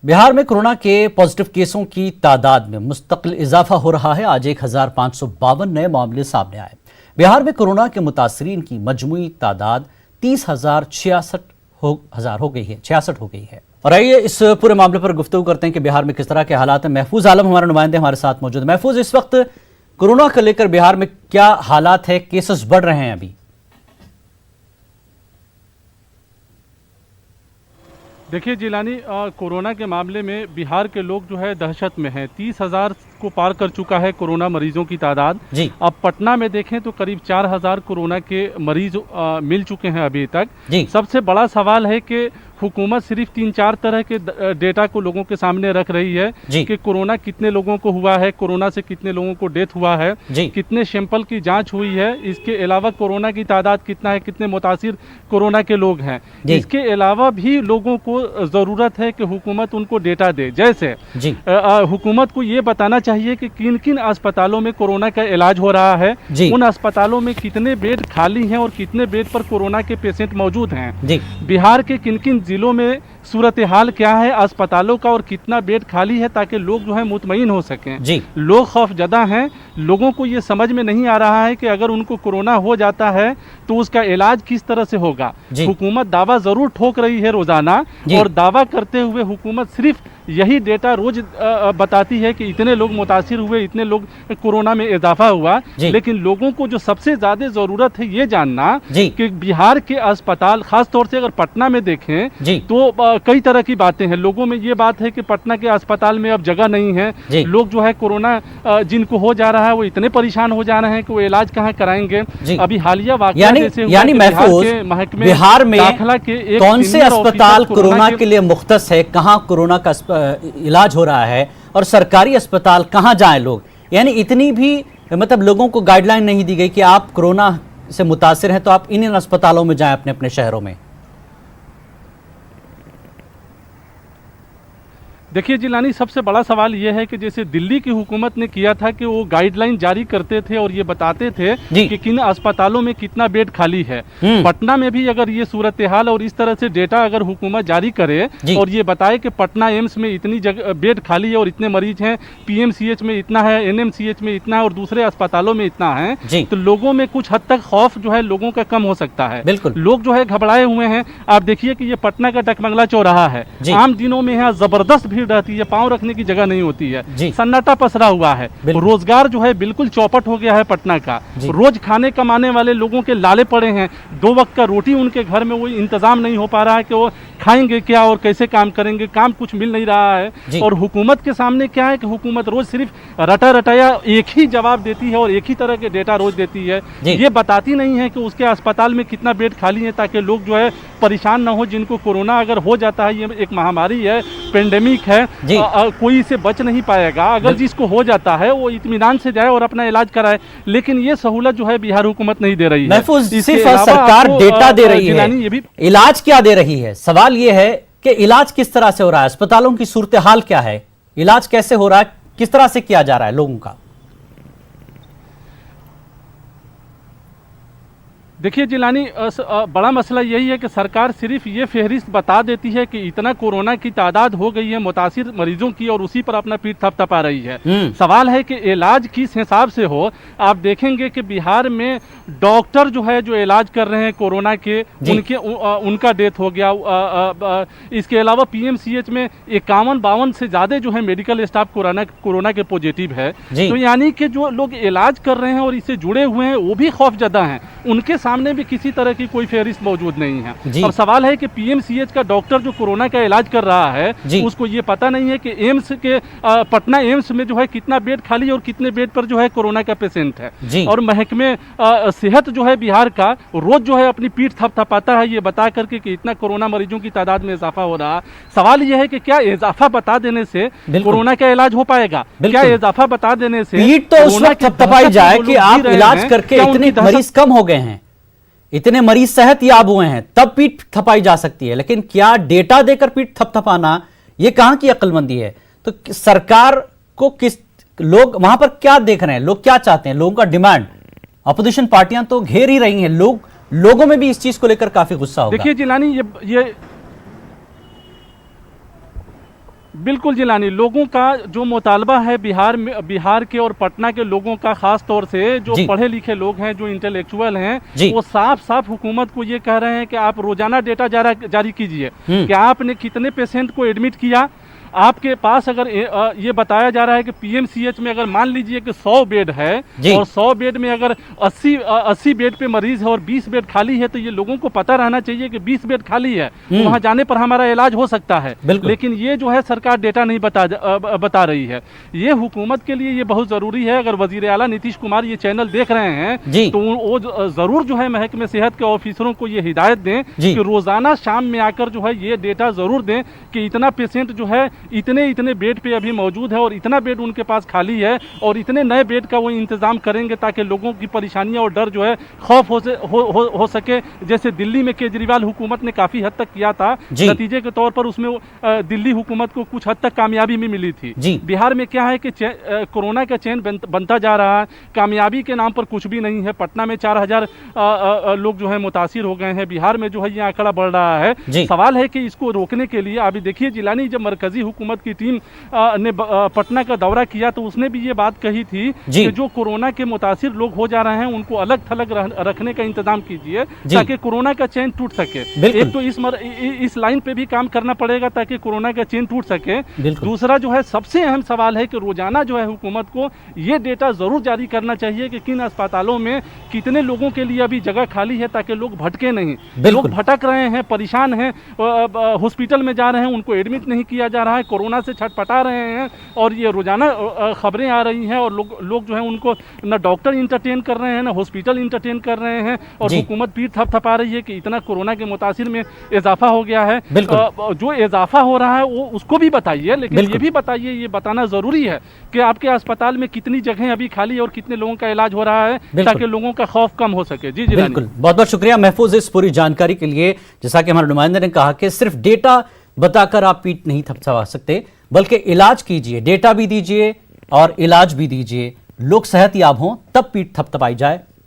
बिहार में कोरोना के पॉजिटिव केसों की तादाद में मुस्तकिल इजाफा हो रहा है। आज 1552 नए मामले सामने आए। बिहार में कोरोना के मुतासरीन की मजमूई तादाद 30,066 हो गई है। और आइए इस पूरे मामले पर गुफ्तगू करते हैं कि बिहार में किस तरह के हालात हैं। महफूज आलम हमारे नुमाइंदे हमारे साथ मौजूद। महफूज, इस वक्त कोरोना को लेकर बिहार में क्या हालात है? केसेस बढ़ रहे हैं अभी? देखिए जिलानी, कोरोना के मामले में बिहार के लोग जो है दहशत में हैं। 30,000 को पार कर चुका है कोरोना मरीजों की तादाद। अब पटना में देखें तो करीब 4,000 कोरोना के मरीज मिल चुके हैं अभी तक। सबसे बड़ा सवाल है कि हुकूमत सिर्फ 3-4 तरह के डेटा को लोगों के सामने रख रही है कि कोरोना कितने लोगों को हुआ है, कोरोना से कितने लोगों को डेथ हुआ है, कितने सैंपल की जांच हुई है, इसके अलावा कोरोना की तादाद कितना है, कितने मुतासिर कोरोना के लोग हैं। इसके अलावा भी लोगों को ज़रूरत है कि हुकूमत उनको डेटा दे। जैसे हुकूमत को ये बताना चाहिए कि किन किन अस्पतालों में कोरोना का इलाज हो रहा है, उन अस्पतालों में कितने बेड खाली हैं और कितने बेड पर कोरोना के पेशेंट मौजूद हैं। बिहार के किन किन जिलों में सूरत हाल क्या है अस्पतालों का और कितना बेड खाली है, ताकि लोग जो है मुतमईन हो सकें। लोग खौफजदा हैं। लोगों को ये समझ में नहीं आ रहा है कि अगर उनको कोरोना हो जाता है तो उसका इलाज किस तरह से होगा। हुकूमत दावा जरूर ठोक रही है रोजाना, और दावा करते हुए हुकूमत सिर्फ यही डेटा रोज बताती है कि इतने लोग मुतासिर हुए, इतने लोग कोरोना में इजाफा हुआ। लेकिन लोगों को जो सबसे ज्यादा जरूरत है ये जानना कि बिहार के अस्पताल, खास तौर से अगर पटना में देखें तो कई तरह की बातें हैं। लोगों में ये बात है कि पटना के अस्पताल में अब जगह नहीं है। लोग जो है कोरोना जिनको हो जा रहा है वो इतने परेशान हो जा रहे हैं कि वो इलाज कहाँ कराएंगे। अभी हालिया वाकया यानी महफूज, बिहार में दाखिला के कौन से अस्पताल कोरोना के लिए मुख्तस है, कहाँ कोरोना का इलाज हो रहा है, और सरकारी अस्पताल कहाँ जाएं लोग? यानी इतनी भी मतलब लोगों को गाइडलाइन नहीं दी गई कि आप कोरोना से मुतासिर हैं तो आप इन अस्पतालों में जाएं अपने अपने शहरों में। देखिए जिलानी, सबसे बड़ा सवाल यह है कि जैसे दिल्ली की हुकूमत ने किया था कि वो गाइडलाइन जारी करते थे और ये बताते थे कि किन अस्पतालों में कितना बेड खाली है। पटना में भी अगर ये सूरत हाल और इस तरह से डेटा अगर हुकूमत जारी करे और ये बताए कि पटना एम्स में इतनी जगह बेड खाली है और इतने मरीज हैं, पीएमसीएच में इतना है, एनएमसीएच में इतना है और दूसरे अस्पतालों में इतना है, तो लोगों में कुछ हद तक खौफ जो है लोगों का कम हो सकता है। लोग जो है घबराए हुए हैं। आप देखिए कि ये पटना का टकमंगला चौराहा है। आम दिनों में यहाँ जबरदस्त भीड़ रहती है, पांव रखने की जगह नहीं होती है, सन्नाटा पसरा हुआ है। रोजगार जो है बिल्कुल चौपट हो गया है पटना का। रोज खाने कमाने वाले लोगों के लाले पड़े हैं। 2 वक्त का रोटी उनके घर में वो इंतजाम नहीं हो पा रहा है कि वो खाएंगे क्या और कैसे काम करेंगे। काम कुछ मिल नहीं रहा है। और हुकूमत के सामने क्या है कि हुकूमत रोज सिर्फ रटाया एक ही जवाब देती है और एक ही तरह के डेटा रोज देती है। ये बताती नहीं है कि उसके अस्पताल में कितना बेड खाली है, ताकि लोग जो है परेशान ना हो। जिनको कोरोना अगर हो जाता है, ये एक महामारी है, पेंडेमिक है, कोई इसे बच नहीं पाएगा। अगर जिसको हो जाता है वो इत्मीनान से जाए और अपना इलाज कराए। लेकिन ये सहूलत जो है बिहार हुकूमत नहीं दे रही है। महफूज, सिर्फ सरकार डेटा दे रही है, ये भी इलाज क्या दे रही है? सवाल ये है कि इलाज किस तरह से हो रहा है, अस्पतालों की सूरत हाल क्या है, इलाज कैसे हो रहा है, किस तरह से किया जा रहा है लोगों का? देखिए जिलानी, बड़ा मसला यही है कि सरकार सिर्फ ये फहरिस्त बता देती है कि इतना कोरोना की तादाद हो गई है मुतासिर मरीजों की, और उसी पर अपना पीठ थपथपा रही है। सवाल है कि इलाज किस हिसाब से हो। आप देखेंगे कि बिहार में डॉक्टर जो है जो इलाज कर रहे हैं कोरोना के, उनका डेथ हो गया। इसके अलावा पीएमसीएच में 51-52 से ज्यादा जो है मेडिकल स्टाफ कोरोना के पॉजिटिव है। तो यानी कि जो लोग इलाज कर रहे हैं और इससे जुड़े हुए हैं वो भी खौफजदा हैं। उनके सामने भी किसी तरह की कोई फहरिस्त मौजूद नहीं है। और सवाल है कि पीएमसीएच का डॉक्टर जो कोरोना का इलाज कर रहा है उसको ये पता नहीं है कि एम्स के पटना एम्स में जो है कितना बेड खाली और कितने बेड पर जो है कोरोना का पेशेंट है। और महकमे सेहत जो है बिहार का रोज जो है अपनी पीठ थपथपाता है ये बता करके कि इतना कोरोना मरीजों की तादाद में इजाफा हो रहा। सवाल यह है कि क्या इजाफा बता देने से कोरोना का इलाज हो पाएगा? क्या इजाफा बता देने से पीठ तो उस वक्त थपथपाई जाए कि आप इलाज करके इतने मरीज कम हो गए हैं, इतने मरीज सेहत याब हुए हैं, तब पीठ थपाई जा सकती है। लेकिन क्या डेटा देकर पीठ थपथपाना, ये कहां की अक्लमंदी है? तो सरकार को किस, लोग वहां पर क्या देख रहे हैं, लोग क्या चाहते हैं, लोगों का डिमांड, अपोजिशन पार्टियां तो घेर ही रही हैं, लोगों में भी इस चीज को लेकर काफी गुस्सा होगा। देखिए जिलानी, ये बिल्कुल जिलानी, लोगों का जो मुतालबा है बिहार के और पटना के लोगों का, खास तौर से जो पढ़े लिखे लोग हैं, जो इंटेलेक्चुअल हैं, वो साफ साफ हुकूमत को ये कह रहे हैं कि आप रोजाना डेटा जारी कीजिए कि आपने कितने पेशेंट को एडमिट किया। आपके पास अगर ये बताया जा रहा है कि पीएमसीएच में अगर मान लीजिए कि 100 बेड है और 100 बेड में अगर 80 बेड पे मरीज है और 20 बेड खाली है, तो ये लोगों को पता रहना चाहिए कि 20 बेड खाली है, तो वहां जाने पर हमारा इलाज हो सकता है। लेकिन ये जो है सरकार डेटा नहीं बता रही है। ये हुकूमत के लिए ये बहुत जरूरी है। अगर वजीर आला नीतीश कुमार ये चैनल देख रहे हैं तो वो जरूर जो है महकमे सेहत के ऑफिसरों को ये हिदायत दें कि रोजाना शाम में आकर जो है ये डेटा जरूर दें कि इतना पेशेंट जो है इतने बेड पे अभी मौजूद है और इतना बेड उनके पास खाली है और इतने नए बेड का वो इंतजाम करेंगे ताकि लोगों की परेशानियां और डर जो है खौफ हो सके। जैसे दिल्ली में केजरीवाल हुकूमत ने काफी हद तक किया था, नतीजे के तौर पर उसमें दिल्ली हुकूमत को कुछ हद तक कामयाबी भी मिली थी। बिहार में क्या है कि कोरोना का चेन बनता जा रहा है, कामयाबी के नाम पर कुछ भी नहीं है। पटना में 4000 लोग जो है मुतासिर हो गए हैं, बिहार में जो है ये आंकड़ा बढ़ रहा है। सवाल है कि इसको रोकने के लिए अभी देखिए जिलानी, जब मरकजी हुकूमत की टीम ने पटना का दौरा किया तो उसने भी ये बात कही थी कि जो कोरोना के मुतासिर लोग हो जा रहे हैं उनको अलग थलग रखने का इंतजाम कीजिए ताकि कोरोना का चेन टूट सके। एक तो इस लाइन पे भी काम करना पड़ेगा ताकि कोरोना का चेन टूट सके। दूसरा जो है सबसे अहम सवाल है कि रोजाना जो है हुकूमत को ये डेटा जरूर जारी करना चाहिए कि किन अस्पतालों में कितने लोगों के लिए अभी जगह खाली है ताकि लोग भटके नहीं। लोग भटक रहे हैं, परेशान हैं, हॉस्पिटल में जा रहे हैं, उनको एडमिट नहीं किया जा रहा है, कोरोना से छटपटा रहे हैं और ये रोजाना खबरें आ रही हैं और लोग जो है उनको ना डॉक्टर इंटरटेन कर रहे हैं ना हॉस्पिटल इंटरटेन कर रहे हैं और हुकूमत पीठ थपथपा रही है कि इतना कोरोना के मुतासिर में इजाफा हो गया है। जो इजाफा हो रहा है वो उसको भी बताइए, लेकिन ये भी बताइए, ये बताना जरूरी है कि आपके अस्पताल में कितनी जगह अभी खाली और कितने लोगों का इलाज हो रहा है ताकि लोगों का खौफ कम हो सके। जी बिल्कुल, बहुत बहुत शुक्रिया महफूज इस पूरी जानकारी के लिए। जैसा कि हमारे नुमाइंदे ने कहा कि सिर्फ डेटा बताकर आप पीठ नहीं थपथपा सकते, बल्कि इलाज कीजिए, डेटा भी दीजिए और इलाज भी दीजिए। लोग सेहतयाब हों तब पीठ थपथपाई जाए।